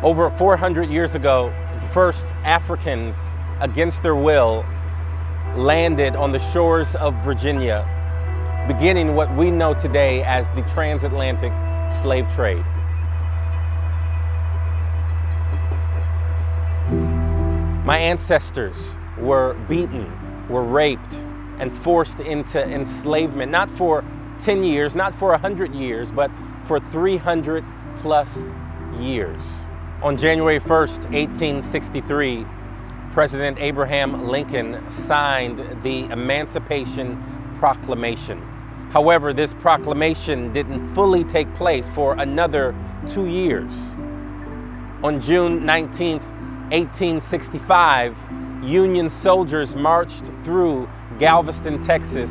Over 400 years ago, the first Africans, against their will, landed on the shores of Virginia, beginning what we know today as the transatlantic slave trade. My ancestors were beaten, were raped, and forced into enslavement, not for 10 years, not for 100 years, but for 300 plus years. On January 1st, 1863, President Abraham Lincoln signed the Emancipation Proclamation. However, this proclamation didn't fully take place for another 2 years. On June 19th, 1865, Union soldiers marched through Galveston, Texas,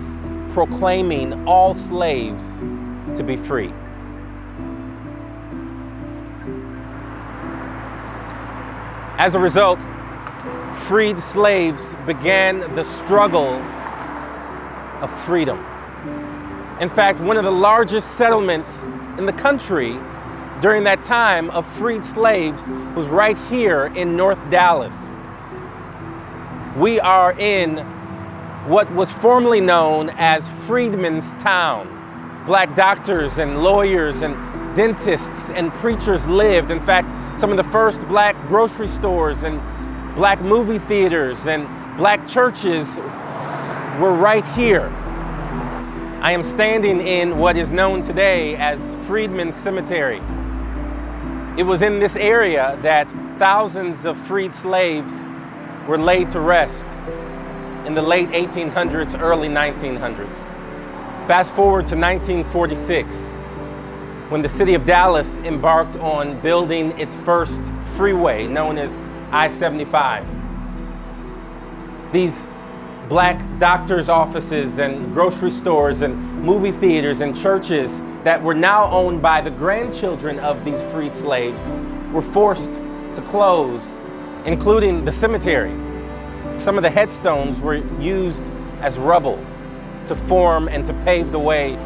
proclaiming all slaves to be free. As a result, freed slaves began the struggle of freedom. In fact, one of the largest settlements in the country during that time of freed slaves was right here in North Dallas. We are in what was formerly known as Freedman's Town. Black doctors and lawyers and dentists and preachers lived. In fact, some of the first black grocery stores and black movie theaters and black churches were right here. I am standing in what is known today as Freedman Cemetary. It was in this area that thousands of freed slaves were laid to rest in the late 1800s, early 1900s. Fast forward to 1946, when the city of Dallas embarked on building its first freeway, known as I-75. These black doctors' offices and grocery stores and movie theaters and churches that were now owned by the grandchildren of these freed slaves were forced to close, including the cemetery. Some of the headstones were used as rubble to form and to pave the way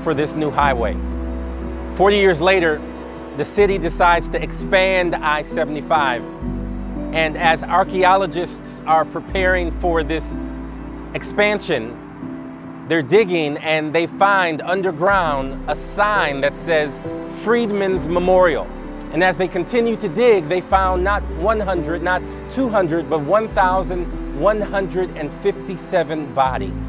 for this new highway. 40 years later, the city decides to expand I-75. And as archaeologists are preparing for this expansion, they're digging and they find underground a sign that says Freedman's Memorial. And as they continue to dig, they found not 100, not 200, but 1,157 bodies.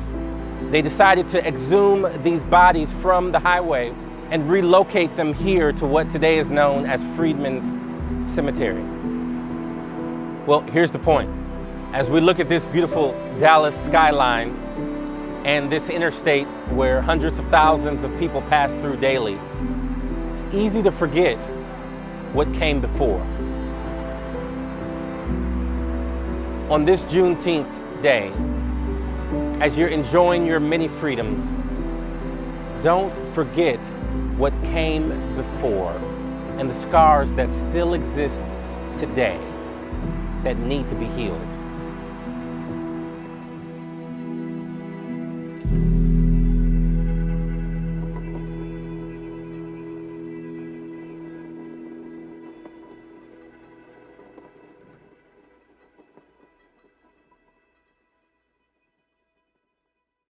They decided to exhume these bodies from the highway and relocate them here to what today is known as Freedman's Cemetery. Well, here's the point. As we look at this beautiful Dallas skyline and this interstate where hundreds of thousands of people pass through daily, it's easy to forget what came before. On this Juneteenth day, as you're enjoying your many freedoms, don't forget what came before and the scars that still exist today that need to be healed.